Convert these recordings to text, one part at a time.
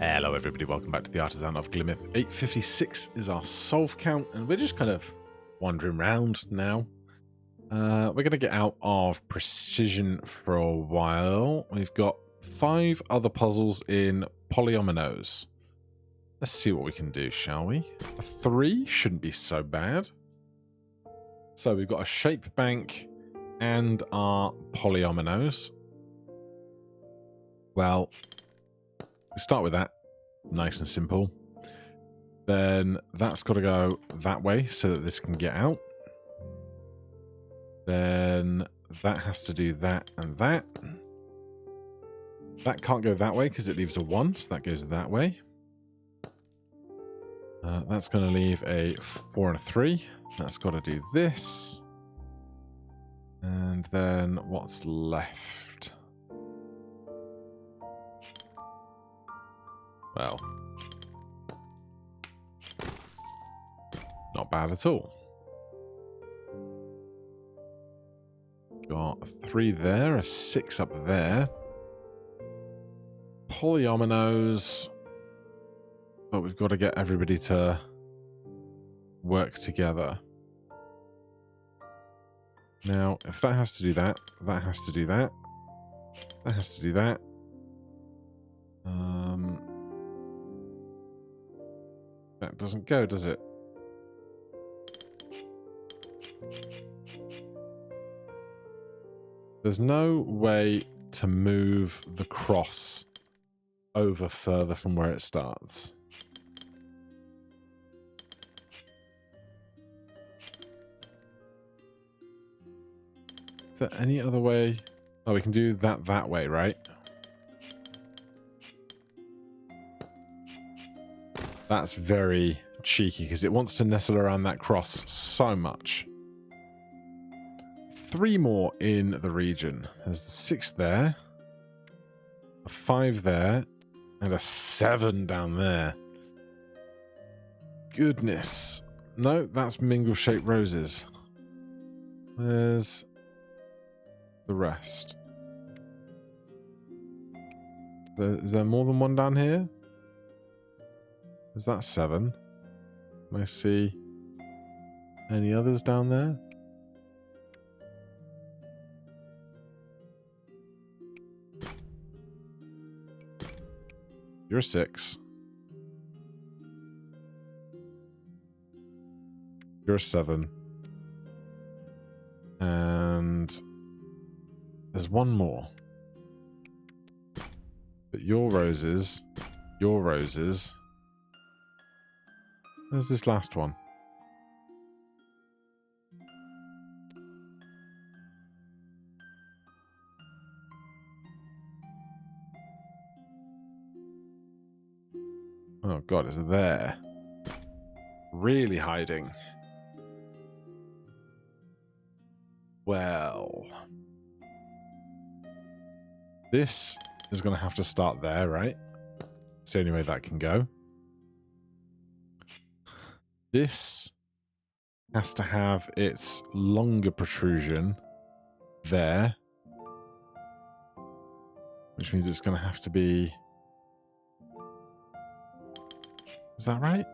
Hello everybody, welcome back to the Artisan of Glimmith. 856 is our solve count, and we're just kind of wandering around now. We're going to get out of precision for a while. We've got 5 other puzzles in polyominoes. Let's see what we can do, shall we? A 3 shouldn't be so bad. So we've got a shape bank and our polyominoes. Well, we start with that, nice and simple. Then that's got to go that way so that this can get out. Then that has to do that and that. That can't go that way because it leaves a 1, so that goes that way. That's going to leave a 4 and a 3. That's got to do this. And then what's left? Well, not bad at all. Got a 3 there, a 6 up there. Polyominoes. But we've got to get everybody to work together. Now, if that has to do that, that has to do that, that has to do that. That doesn't go, does it? There's no way to move the cross over further from where it starts. Is there any other way? Oh, we can do that way, right? That's very cheeky because it wants to nestle around that cross so much. 3 more in the region. There's the 6 there, a 5 there, and a 7 down there. Goodness. No, that's mingle-shaped roses. Where's the rest? Is there more than one down here? Is that 7? Can I see any others down there? You're a 6. You're a 7. And there's one more. But your roses. Where's this last one? Oh god, it's there. Really hiding. Well, this is going to have to start there, right? It's the only way that can go. This has to have its longer protrusion there, which means it's going to have to be... Is that right?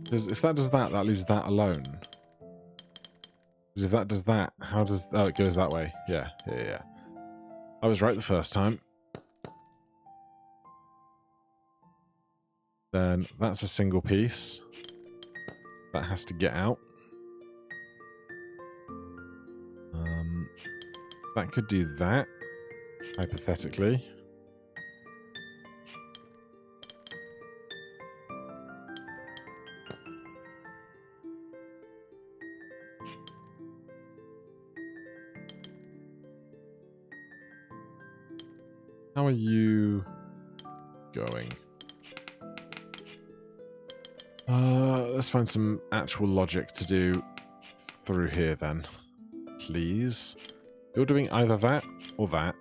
Because if that does that, that leaves that alone. Because if that does that, how does... Oh, it goes that way. Yeah. I was right the first time. Then that's a single piece. That has to get out. That could do that, hypothetically. How are you going? Let's find some actual logic to do through here then, please. You're doing either that or that.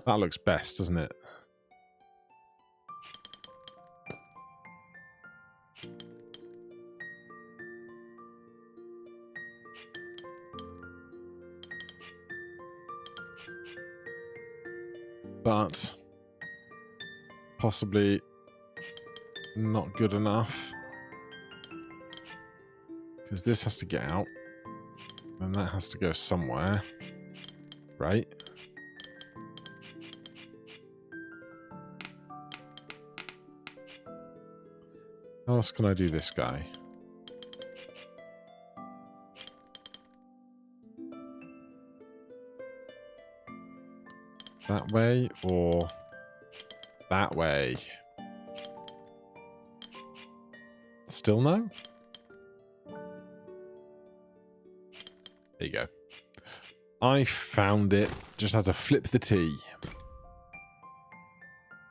That looks best, doesn't it? but possibly not good enough. Because this has to get out, and that has to go somewhere, right? How else can I do this guy? That way or that way? Still no? There you go. I found it. Just had to flip the T.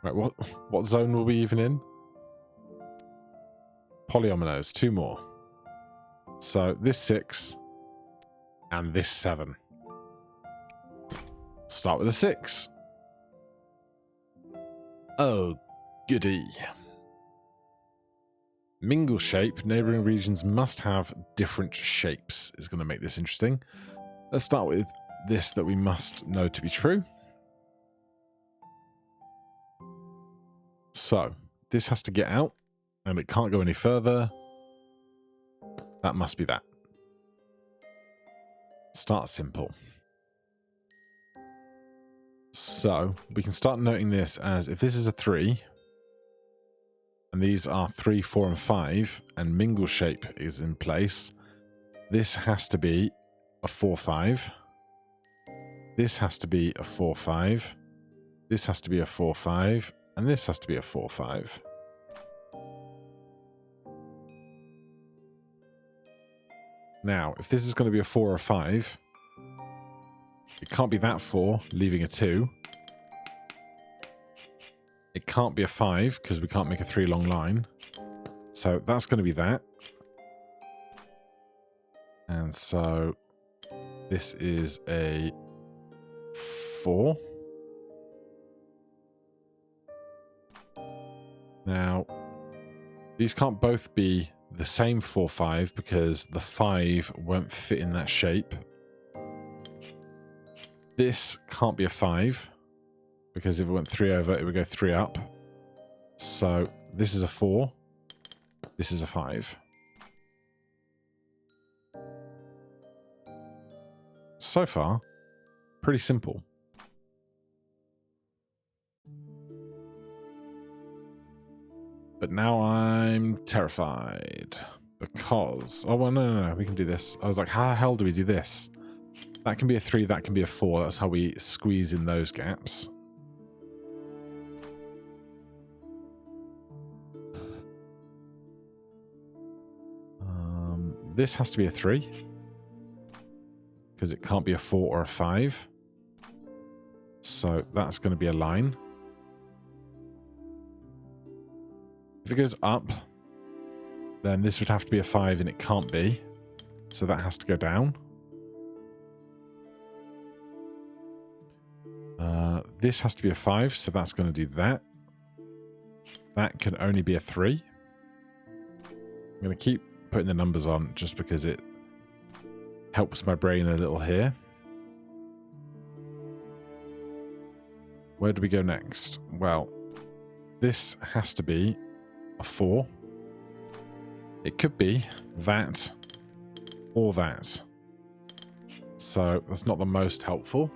Right, what zone were we even in? Polyominoes, 2 more. So this 6 and this 7. Start with a 6. Oh, goody. Mingle shape. Neighboring regions must have different shapes. Is going to make this interesting. Let's start with this that we must know to be true. So this has to get out, and it can't go any further. That must be that. Start simple. So we can start noting this as if this is a 3, and these are 3, 4, and 5, and mingle shape is in place, this has to be a 4, 5. This has to be a 4, 5. This has to be a 4, 5. And this has to be a 4, 5. Now, if this is going to be a 4 or a 5, it can't be that 4, leaving a 2. It can't be a 5, because we can't make a 3 long line. So that's going to be that. And so this is a 4. Now, these can't both be the same 4, 5 because the 5 won't fit in that shape. This can't be a 5 because if it went 3 over, it would go 3 up. So this is a 4. This is a 5. So far, pretty simple. But now I'm terrified because... Oh, well, no, we can do this. I was like, how the hell do we do this? That can be a 3, that can be a 4. That's how we squeeze in those gaps. This has to be a 3 because it can't be a 4 or a 5. So that's going to be a line. If it goes up, then this would have to be a 5 and it can't be. So that has to go down. This has to be a 5, so that's going to do that. That can only be a 3. I'm going to keep putting the numbers on just because it helps my brain a little here. Where do we go next? Well, this has to be a 4. It could be that or that. So that's not the most helpful.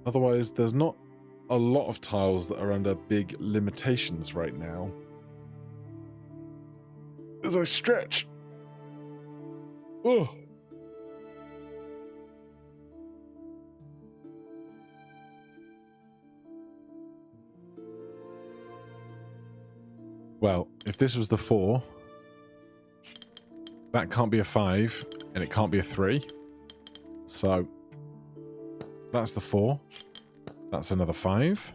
Otherwise, there's not a lot of tiles that are under big limitations right now. As I stretch. Oh. Well, if this was the 4, that can't be a 5, and it can't be a 3. So that's the 4. That's another 5.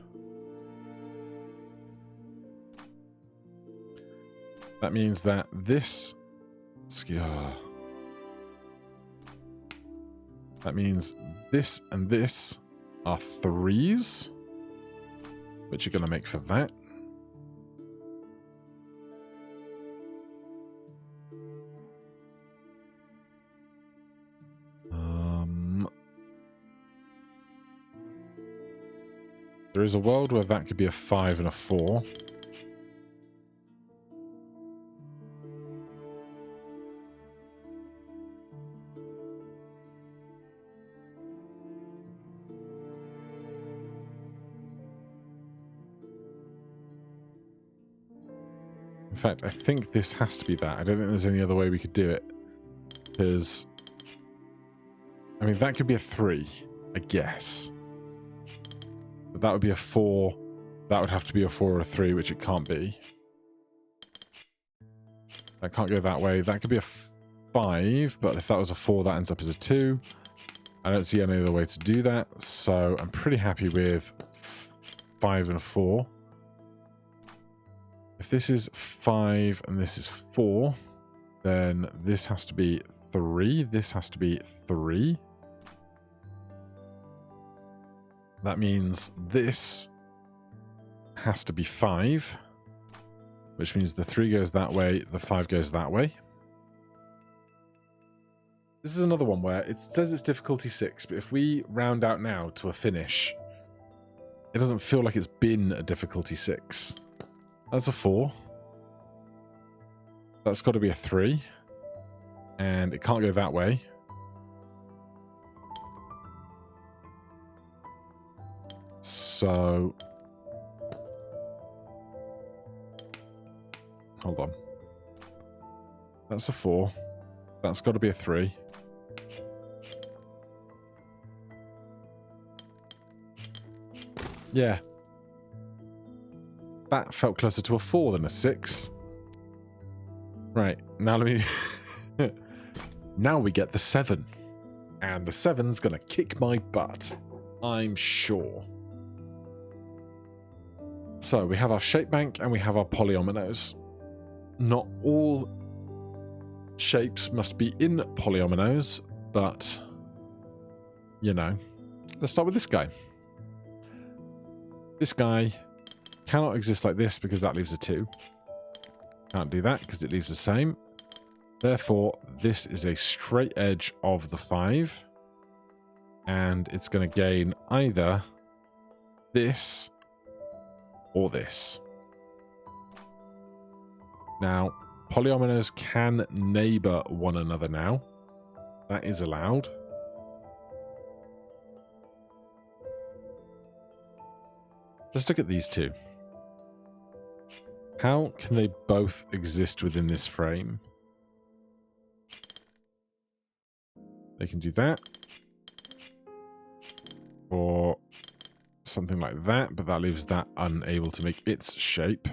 That means that this... That means this and this are 3s, which are going to make for that. There is a world where that could be a 5 and a 4. In fact, I think this has to be that. I don't think there's any other way we could do it. Because, I mean, that could be a 3, I guess. But that would be a 4. That would have to be a 4 or a 3, which it can't be. That can't go that way. That could be a 5, but if that was a 4, that ends up as a 2. I don't see any other way to do that, so I'm pretty happy with 5 and a 4. If this is 5 and this is 4, then this has to be 3. This has to be 3. That means this has to be 5, which means the 3 goes that way, the 5 goes that way. This is another one where it says it's difficulty 6, but if we round out now to a finish, it doesn't feel like it's been a difficulty 6. That's a 4. That's got to be a 3. And it can't go that way. So... hold on. That's a 4. That's got to be a 3. Yeah. That felt closer to a 4 than a 6. Right, now let me... now we get the 7. And the 7's gonna kick my butt. I'm sure. So, we have our shape bank and we have our polyominoes. Not all shapes must be in polyominoes, but, you know. Let's start with this guy. This guy cannot exist like this because that leaves a 2. Can't do that because it leaves the same. Therefore, this is a straight edge of the 5. And it's going to gain either this or this. Now, polyominoes can neighbor one another now. That is allowed. Let's look at these two. How can they both exist within this frame? They can do that. Or something like that, but that leaves that unable to make its shape.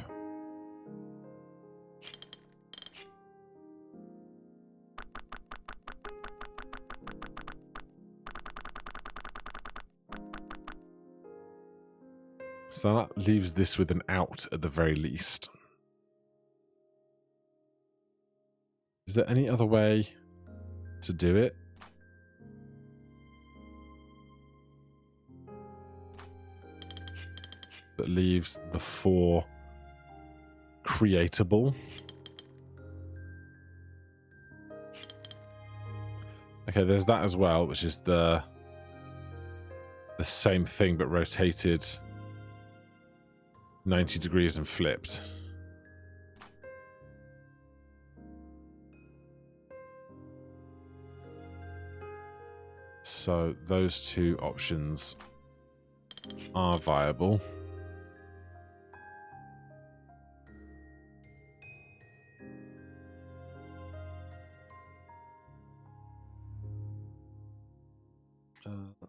So that leaves this with an out at the very least. Is there any other way to do it? That leaves the 4 creatable. Okay, there's that as well, which is the same thing but rotated 90 degrees and flipped. So those two options are viable.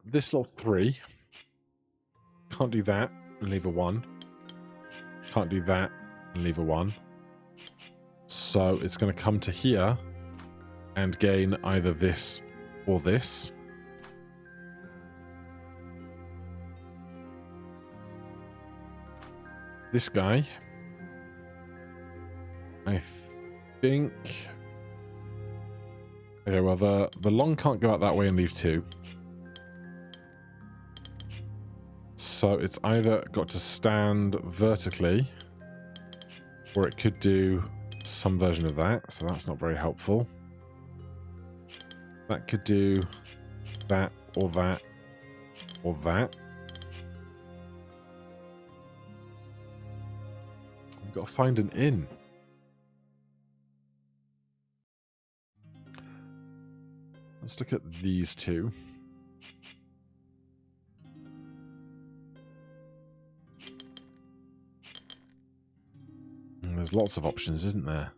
This little 3. Can't do that and leave a 1. Can't do that and leave a 1. So it's going to come to here and gain either this or this. This guy, I think... okay, well, the long can't go out that way and leave 2. So it's either got to stand vertically, or it could do some version of that, so that's not very helpful. That could do that, or that, or that. got to find an inn. Let's look at these two. There's lots of options, isn't there?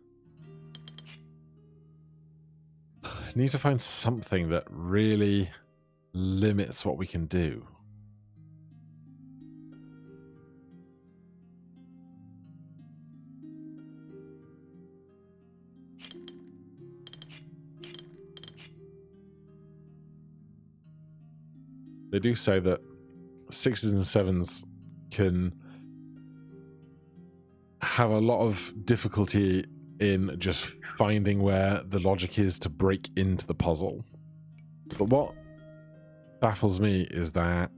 I need to find something that really limits what we can do. They do say that 6s and 7s can have a lot of difficulty in just finding where the logic is to break into the puzzle. But what baffles me is that,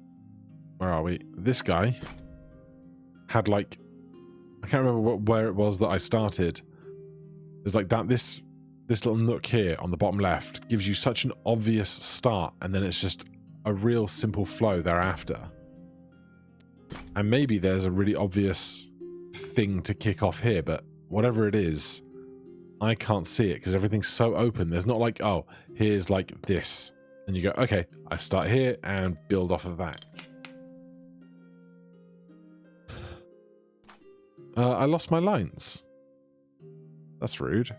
where are we? This guy had like, I can't remember where it was that I started. There's like that, this little nook here on the bottom left gives you such an obvious start, and then it's just a real simple flow thereafter. And maybe there's a really obvious thing to kick off here, but whatever it is, I can't see it because everything's so open. There's not like, oh, here's like this, and you go, okay, I start here and build off of that. I lost my lines. That's rude.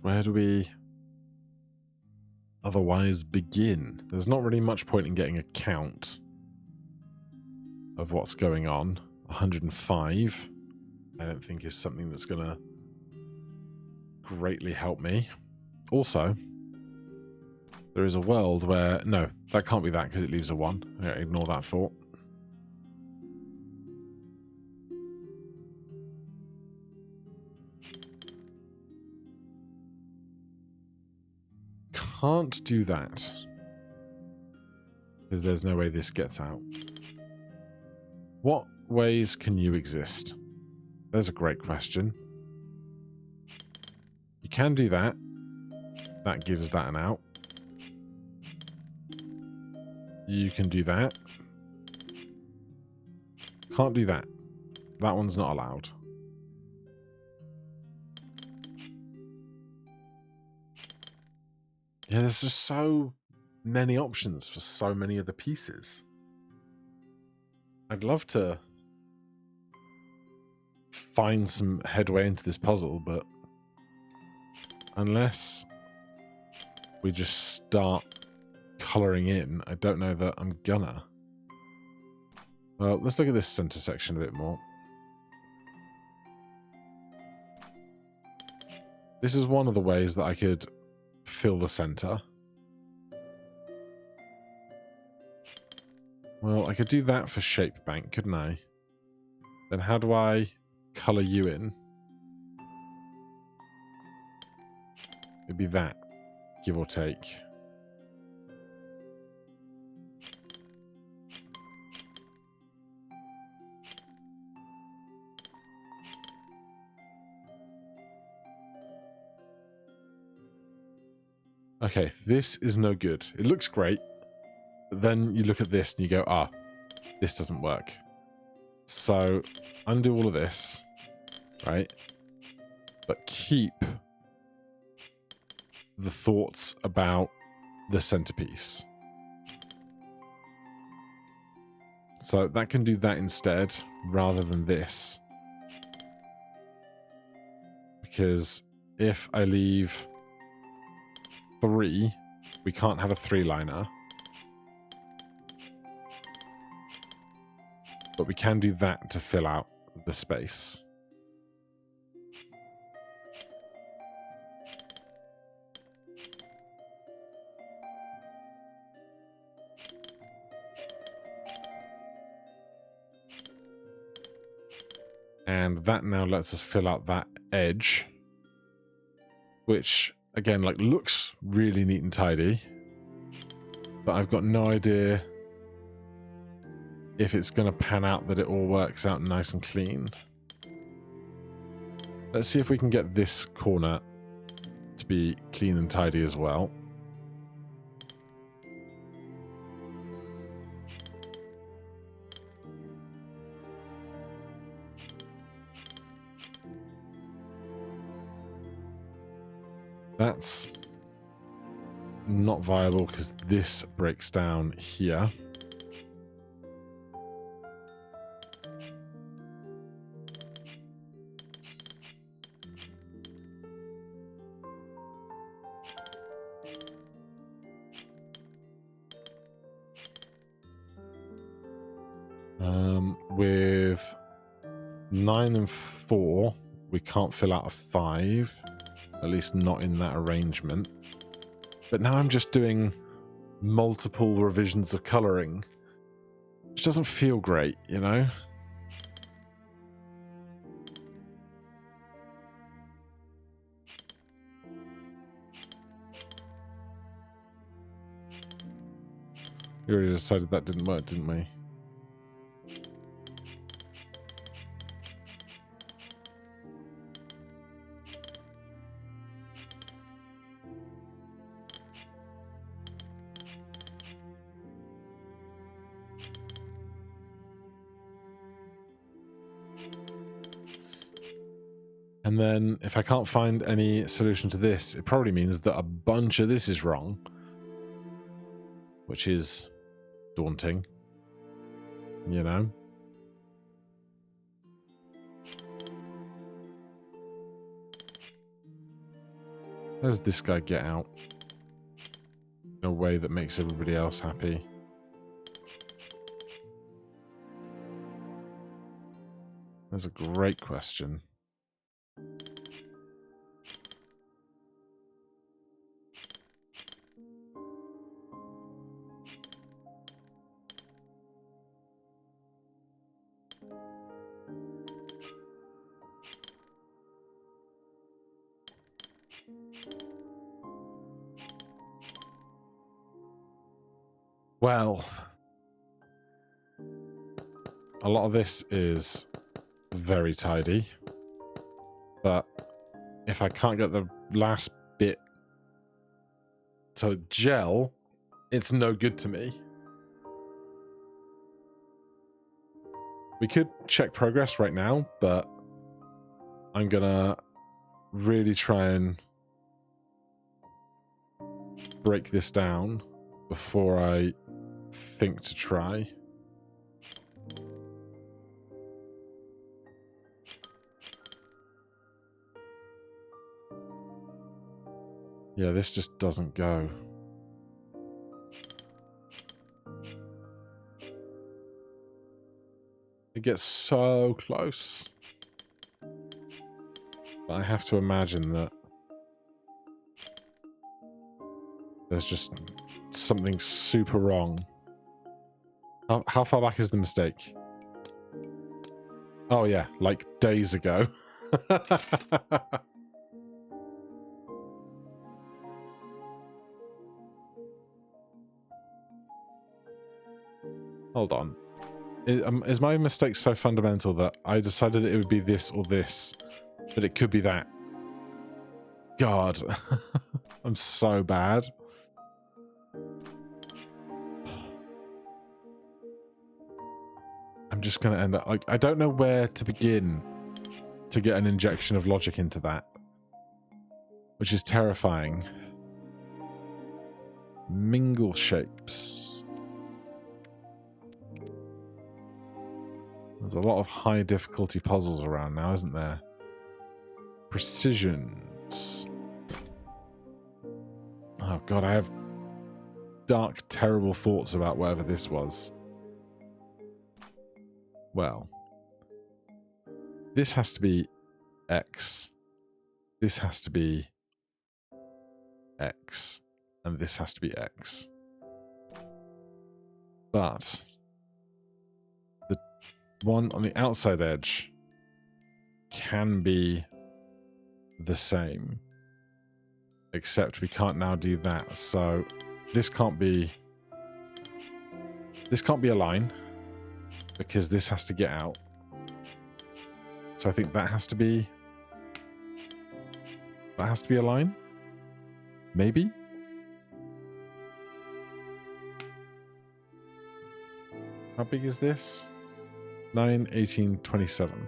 Where do we otherwise begin? There's not really much point in getting a count of what's going on. 105, I don't think is something that's going to greatly help me. Also, there is a world where... No, that can't be that because it leaves a 1. Okay, ignore that thought. Can't do that because there's no way this gets out. What ways can you exist? There's a great question. You can do that. That gives that an out. You can do that. Can't do that. That one's not allowed. Yeah, there's just so many options for so many of the pieces. I'd love to find some headway into this puzzle, but unless we just start colouring in, I don't know that I'm gonna. Well, let's look at this centre section a bit more. This is one of the ways that I could fill the centre. Well, I could do that for shape bank, couldn't I? Then how do I colour you in? It'd be that, give or take. Okay, this is no good. It looks great, but then you look at this and you go, ah, this doesn't work. So undo all of this, right? But keep the thoughts about the centerpiece. So that can do that instead, rather than this. Because if I leave 3, we can't have a 3-liner. But we can do that to fill out the space. And that now lets us fill out that edge, which again, like, looks really neat and tidy, but I've got no idea if it's going to pan out that it all works out nice and clean. Let's see if we can get this corner to be clean and tidy as well. That's not viable because this breaks down here. With 9 and 4, we can't fill out a 5. At least not in that arrangement. But now I'm just doing multiple revisions of colouring, which doesn't feel great, you know? We already decided that didn't work, didn't we? And then if I can't find any solution to this, it probably means that a bunch of this is wrong, which is daunting, you know? How does this guy get out in a way that makes everybody else happy? That's a great question. Well, a lot of this is very tidy, but if I can't get the last bit to gel, it's no good to me. We could check progress right now, but I'm gonna really try and break this down before I think to try. Yeah, this just doesn't go. It gets so close. But I have to imagine that there's just something super wrong. How far back is the mistake? Oh yeah, like days ago. Hold on. Is my mistake so fundamental that I decided that it would be this or this, but it could be that? God. I'm so bad. I'm just going to end up... like, I don't know where to begin to get an injection of logic into that, which is terrifying. Mingle shapes. There's a lot of high difficulty puzzles around now, isn't there? Precisions. Oh god, I have dark, terrible thoughts about whatever this was. Well, this has to be X. This has to be X. And this has to be X. But the one on the outside edge can be the same. Except we can't now do that. So this can't be a line. because this has to get out. So I think that has to be a line. Maybe. How big is this? 9, 18, 27.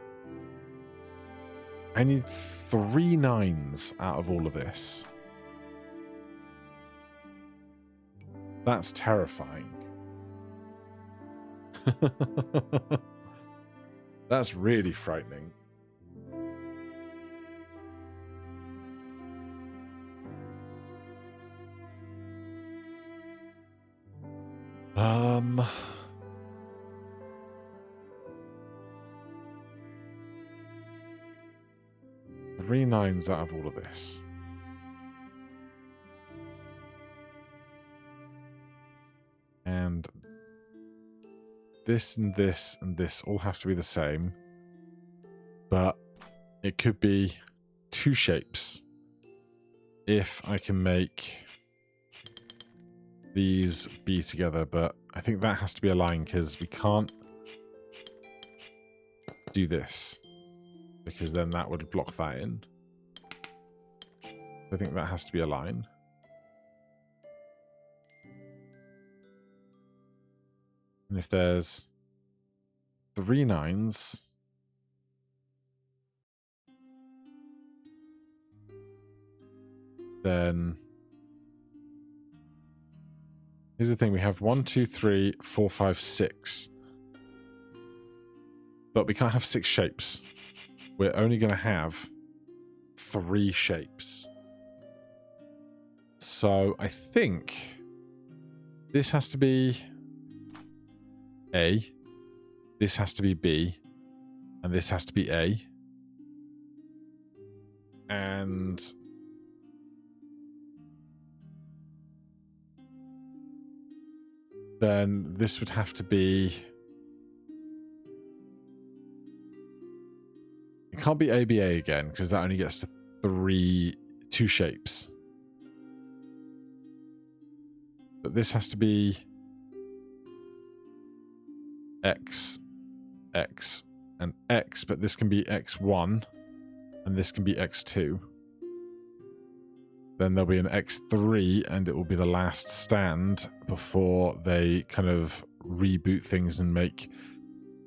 I need 3 9s out of all of this. That's terrifying. That's really frightening. Three 9s out of all of this. And this and this and this all have to be the same. But it could be 2 shapes. If I can make these be together, but I think that has to be a line because we can't do this. Because then that would block that in. I think that has to be a line. And if there's 3 9s, then here's the thing. We have 1, 2, 3, 4, 5, 6. But we can't have 6 shapes. We're only going to have 3 shapes. So I think this has to be A, this has to be B, and this has to be A. And then this would have to be... It can't be ABA again, because that only gets to 2 shapes. But this has to be X, X, and X, but this can be X1, and this can be X2. Then there'll be an X3, and it will be the last stand before they kind of reboot things and make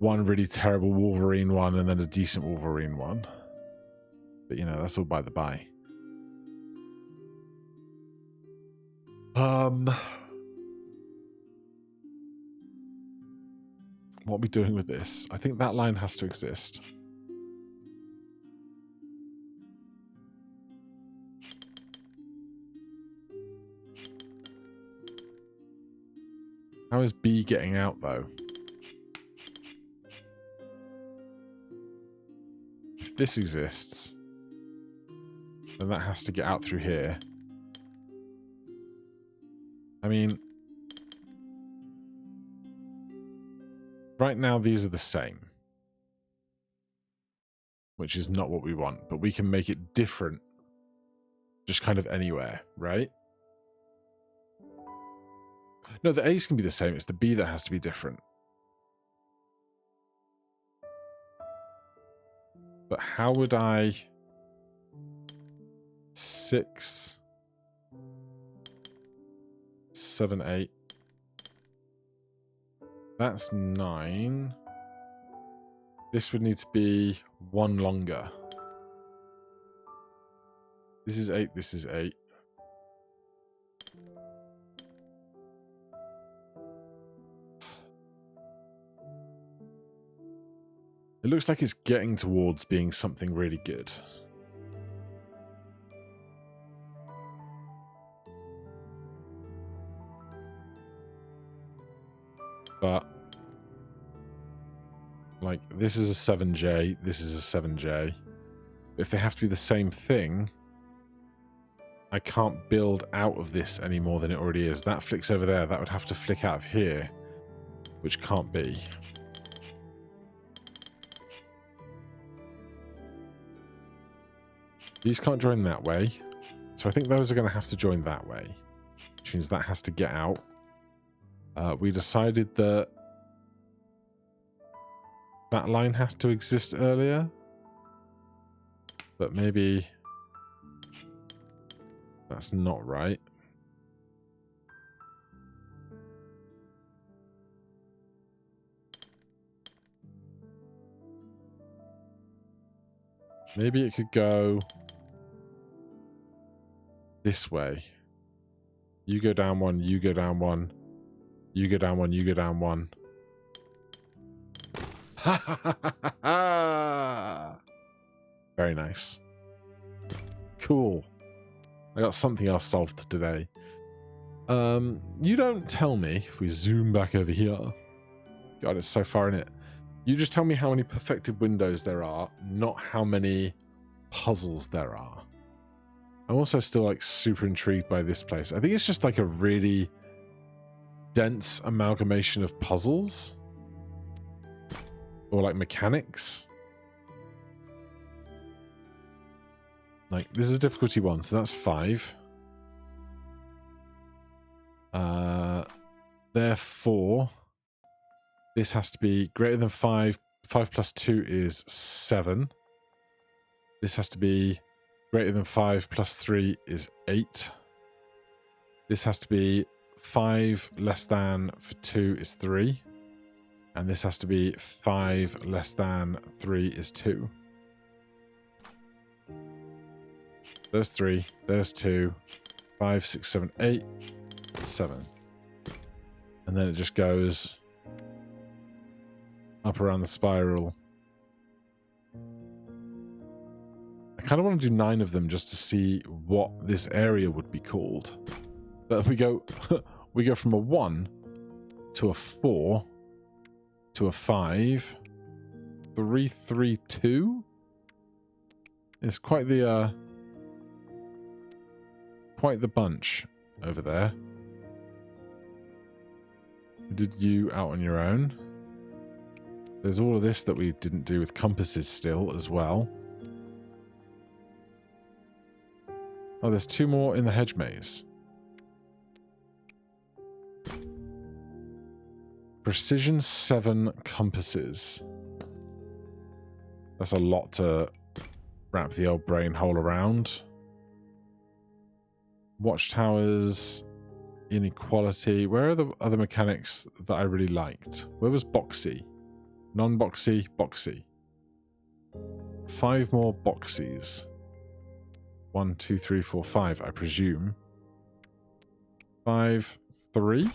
one really terrible Wolverine one and then a decent Wolverine one. But, you know, that's all by the by. What are we doing with this? I think that line has to exist. How is B getting out, though? If this exists, then that has to get out through here. I mean, right now these are the same, which is not what we want, but we can make it different just kind of anywhere, right? No, the A's can be the same. It's the B that has to be different. But how would I... 6, 7, 8. That's 9. This would need to be 1 longer. This is 8, this is 8. It looks like it's getting towards being something really good. But, like, this is a 7J, this is a 7J. If they have to be the same thing, I can't build out of this any more than it already is. That flicks over there, that would have to flick out of here, which can't be. These can't join that way, so I think those are going to have to join that way, which means that has to get out. We decided that that line has to exist earlier. But maybe that's not right. Maybe it could go this way. You go down one, you go down one, you go down one, you go down one. Ha ha ha ha ha! Very nice. Cool. I got something else solved today. You don't tell me, if we zoom back over here. God, it's so far in it. You just tell me how many perfected windows there are, not how many puzzles there are. I'm also still like super intrigued by this place. I think it's just like a really dense amalgamation of puzzles. Or like mechanics. Like, this is a difficulty 1, so that's 5. Therefore, this has to be greater than 5. 5 plus 2 is 7. This has to be greater than 5 plus 3 is 8. This has to be 5 less than for 2 is 3. And this has to be 5 less than 3 is 2. There's 3. There's 2. 5, 6, 7, 8, 7. And then it just goes up around the spiral. I kind of want to do 9 of them just to see what this area would be called. But we go from a 1 to a 4 to a 5. 3, 3, 2. It's quite the bunch over there. We did you out on your own. There's all of this that we didn't do with compasses still as well. Oh, there's 2 more in the hedge maze. Precision 7 compasses. That's a lot to wrap the old brain hole around. Watchtowers, inequality. Where are the other mechanics that I really liked? Where was Boxy? Non-Boxy, Boxy. 5 more Boxies. 1, 2, 3, 4, 5, I presume. 5, 3.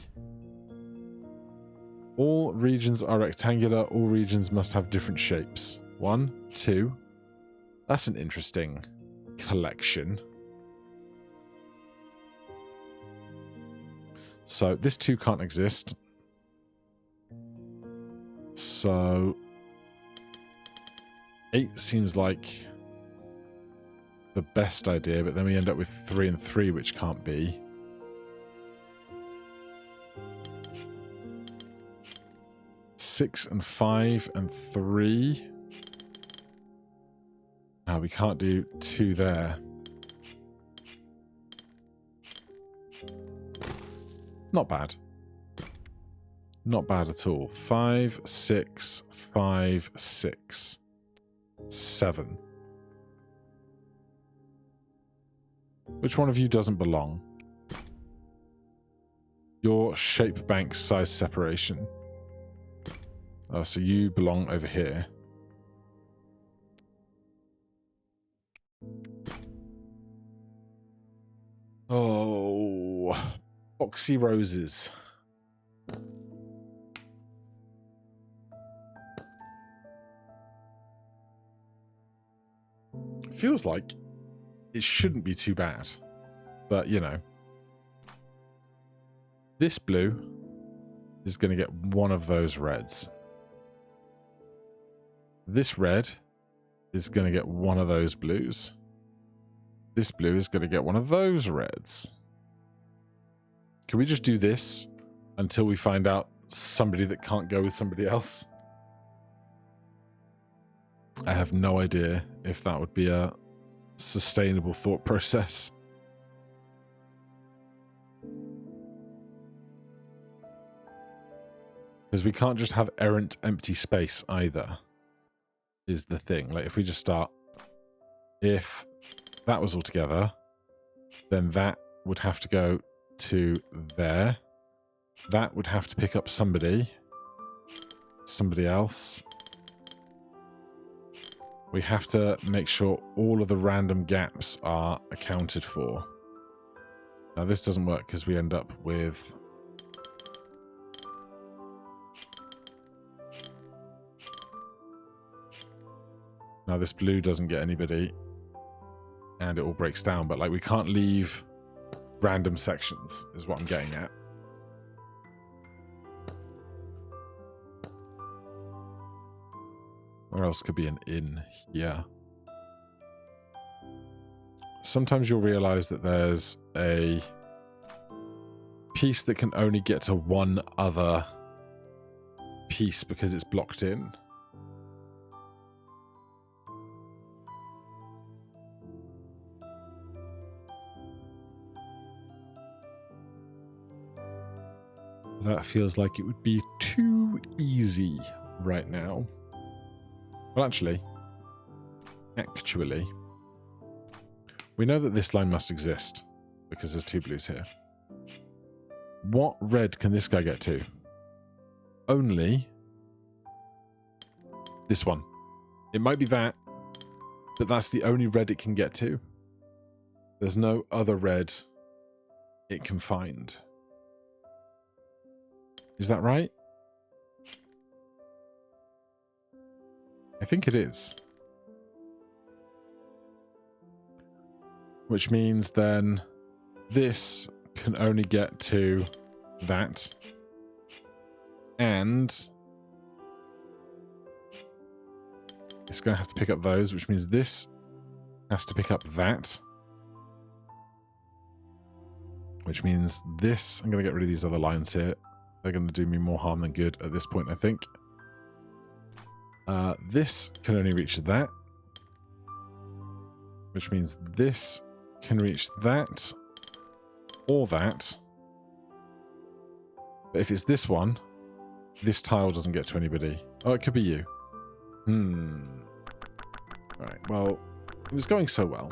All regions are rectangular. All regions must have different shapes. 1, 2. That's an interesting collection. So this 2 can't exist. So 8 seems like the best idea, but then we end up with 3 and 3, which can't be. Six and 5 and 3. No, we can't do 2 there. Not bad. Not bad at all. 5, 6, 5, 6, 7. Which one of you doesn't belong? Your shape bank size separation. Oh, so you belong over here. Oh, Boxy roses. Feels like it shouldn't be too bad, but you know. This blue is going to get one of those reds. This red is going to get one of those blues. This blue is going to get one of those reds. Can we just do this until we find out somebody that can't go with somebody else? I have no idea if that would be a sustainable thought process. Because we can't just have errant empty space either. is the thing. Like if we just start, if that was all together, then that would have to go to there. That would have to pick up somebody else. We have to make sure all of the random gaps are accounted for. Now this doesn't work because we end up with... Now this blue doesn't get anybody and it all breaks down, but like we can't leave random sections is what I'm getting at. Where else could be an in here? Sometimes you'll realize that there's a piece that can only get to one other piece because it's blocked in. That feels like it would be too easy right now. Well, actually, we know that this line must exist because there's two blues here. What red can this guy get to? Only this one. It might be that, but that's the only red it can get to. There's no other red it can find. Is that right? I think it is. Which means then this can only get to that. And it's going to have to pick up those, which means this has to pick up that. Which means this, I'm going to get rid of these other lines here. They're going to do me more harm than good at this point, I think. This can only reach that. Which means this can reach that. Or that. But if it's this one, this tile doesn't get to anybody. Oh, it could be you. Alright, well, it was going so well.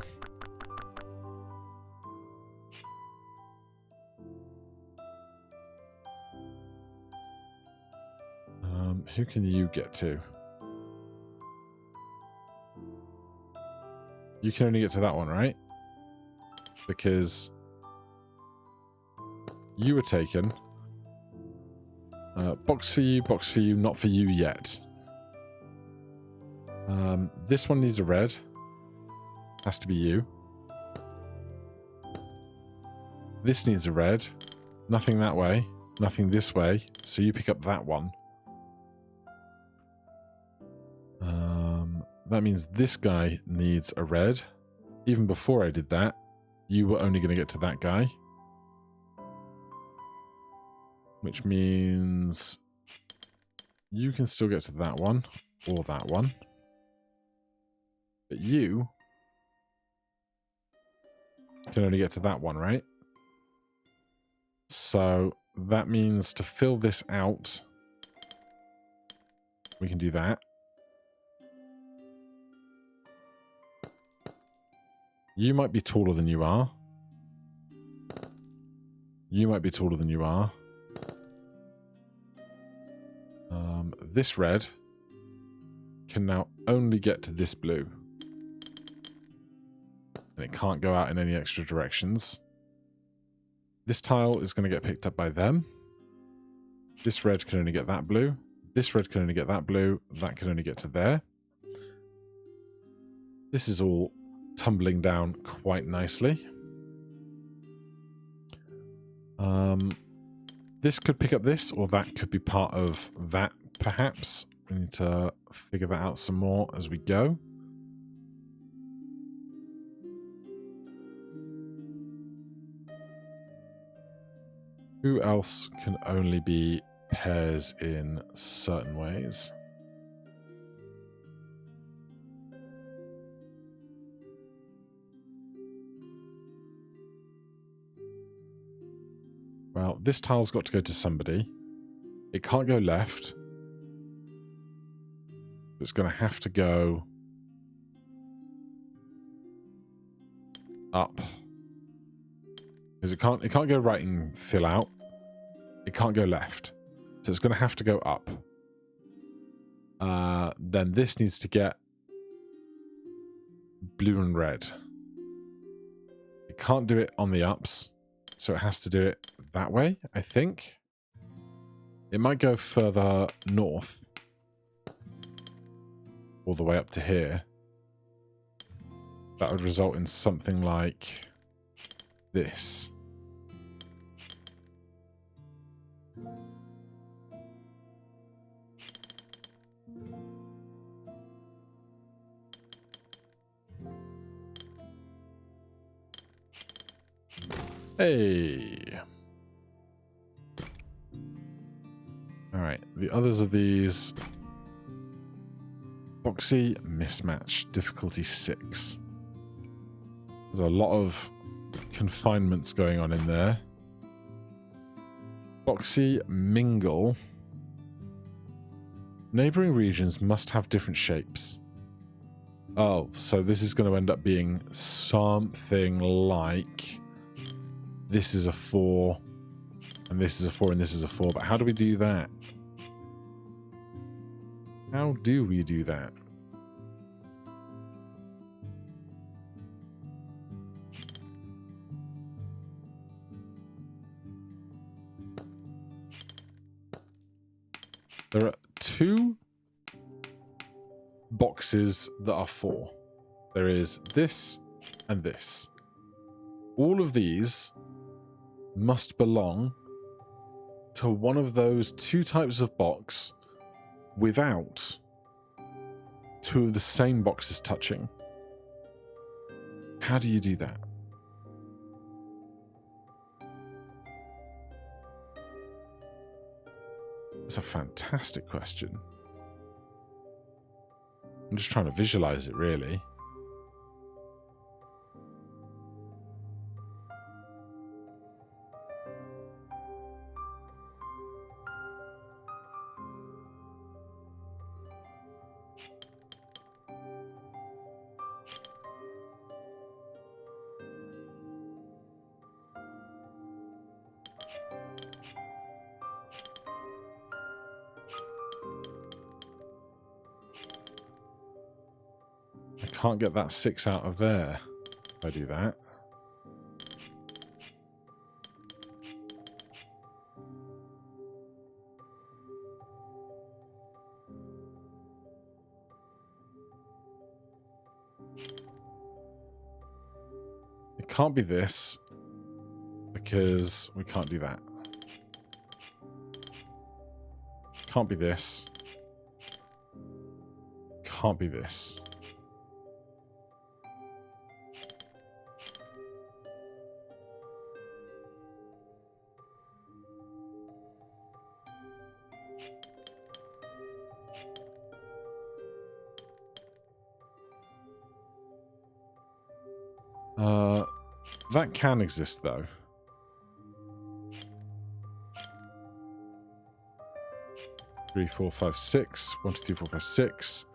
Who can you get to? You can only get to that one, right? Because you were taken. Box for you, not for you yet. This one needs a red. Has to be you. This needs a red. Nothing that way. Nothing this way. So you pick up that one. That means this guy needs a red. Even before I did that, you were only going to get to that guy. Which means you can still get to that one or that one. But you can only get to that one, right? So that means to fill this out, we can do that. You might be taller than you are. You might be taller than you are. This red can now only get to this blue. And it can't go out in any extra directions. This tile is going to get picked up by them. This red can only get that blue. This red can only get that blue. That can only get to there. This is all tumbling down quite nicely. This could pick up this, or that could be part of that, perhaps. We need to figure that out some more as we go. Who else can only be pairs in certain ways? Well, this tile's got to go to somebody. It can't go left. It's going to have to go up. Because it can't go right and fill out. It can't go left. So it's going to have to go up. Then this needs to get blue and red. It can't do it on the ups. So it has to do it that way, I think. It might go further north. All the way up to here. That would result in something like this. Hey! Alright, the others of these... Boxy, mismatch, difficulty 6. There's a lot of confinements going on in there. Boxy, mingle. Neighbouring regions must have different shapes. Oh, so this is going to end up being something like... This is a 4, and this is a 4, and this is a 4. But how do we do that? How do we do that? There are 2 boxes that are 4. There is this and this. All of these must belong to one of those 2 types of box without 2 of the same boxes touching. How do you do that? That's a fantastic question. I'm just trying to visualize it, really. I can't get that 6 out of there if I do that. It can't be this because we can't do that. Can't be this. Can't be this. That can exist, though. Three, 4, 5, 6. 1, 2, 3, 4, 5, 6.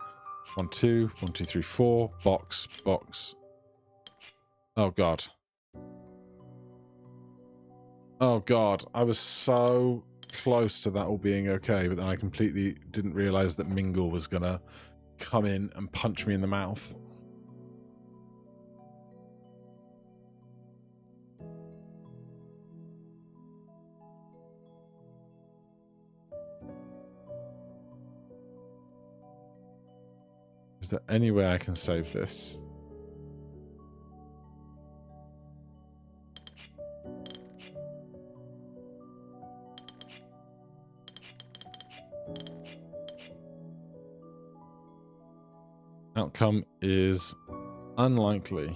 1, 2. 1, 2, 3, 4. Box, box. Oh, God. Oh, God. I was so close to that all being okay, but then I completely didn't realize that Mingle was going to come in and punch me in the mouth. Is there any way I can save this? Outcome is unlikely.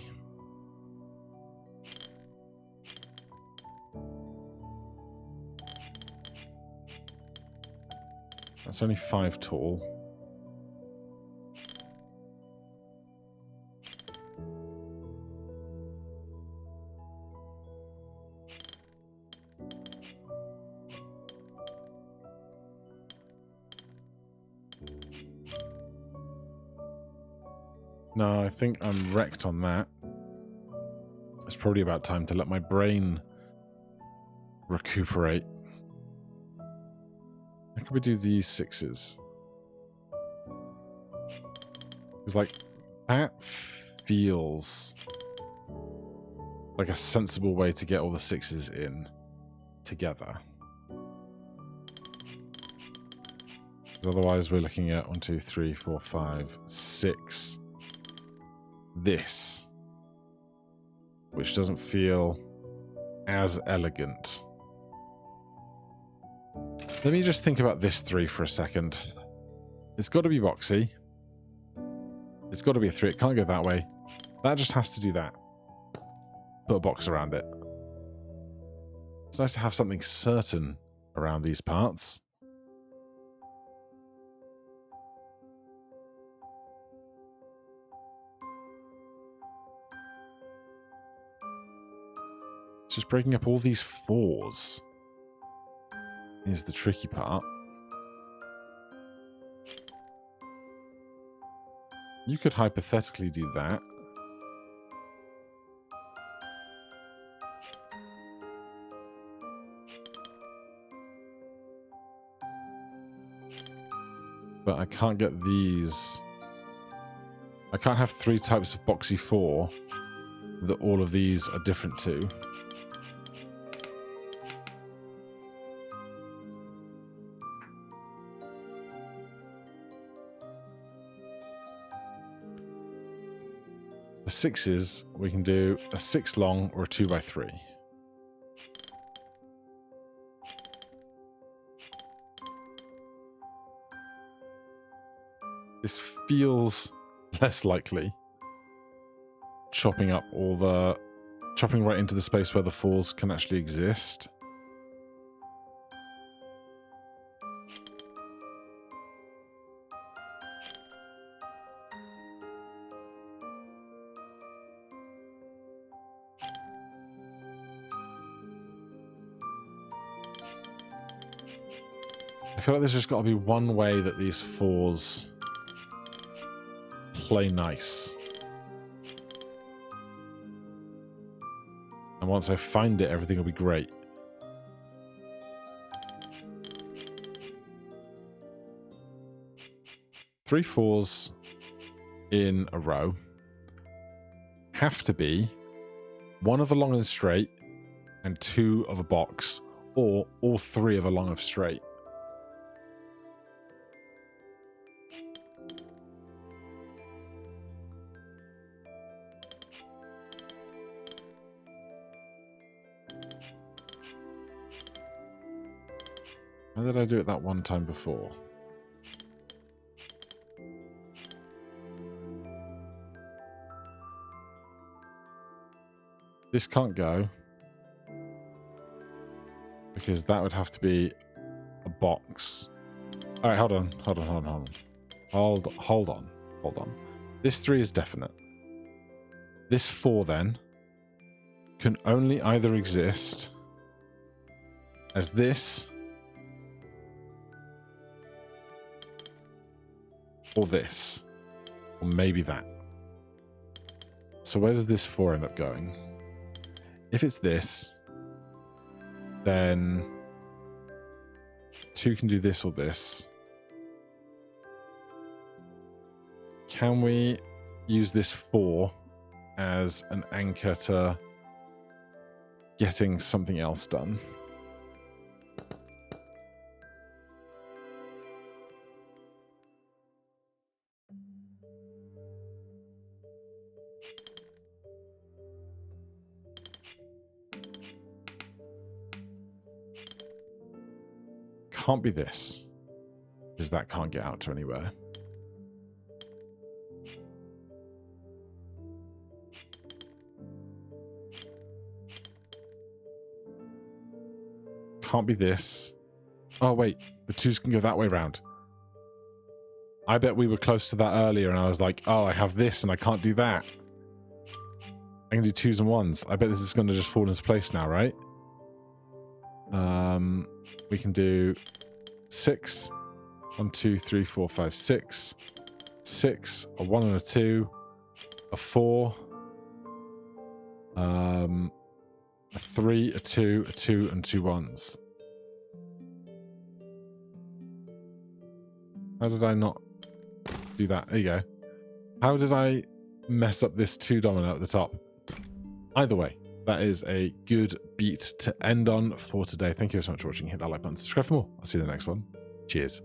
That's only 5 tall. No, I think I'm wrecked on that. It's probably about time to let my brain recuperate. How can we do these 6s? It's like, that feels like a sensible way to get all the 6s in together. Otherwise, we're looking at 1, 2, 3, 4, 5, 6. This, which doesn't feel as elegant. Let me just think about this 3 for a second. It's got to be boxy. It's got to be a 3. It can't go that way. That just has to do that. Put a box around it. It's nice to have something certain around these parts. It's just breaking up all these 4s is the tricky part. You could hypothetically do that. But I can't get these. I can't have 3 types of boxy 4 that all of these are different to. The 6s, we can do a 6 long or a 2x3. This feels less likely. Chopping right into the space where the 4s can actually exist. I feel like there's just got to be one way that these 4s play nice. And once I find it, everything will be great. Three 4s in a row have to be 1 of a long and straight and 2 of a box, or all 3 of a long of straight. How did I do it that one time before? This can't go, because that would have to be a box. All right, hold on. This 3 is definite. This 4 then can only either exist as this or this, or maybe that. So where does this 4 end up going? If it's this, then 2 can do this or this. Can we use this 4 as an anchor to getting something else done? Can't be this, because that can't get out to anywhere. Can't be this. Oh wait, the 2s can go that way round. I bet we were close to that earlier and I was like, oh, I have this and I can't do that. I can do 2s and 1s. I bet this is going to just fall into place now, right? We can do 6. 1, 2, 3, 4, 5, 6. 6, a 1 and a 2. a 4, a 3, a 2, a 2, and 2 1s. How did I not do that? There you go. How did I mess up this 2 domino at the top? Either way, that is a good beat to end on for today. Thank you so much for watching. Hit that like button, subscribe for more. I'll see you in the next one. Cheers.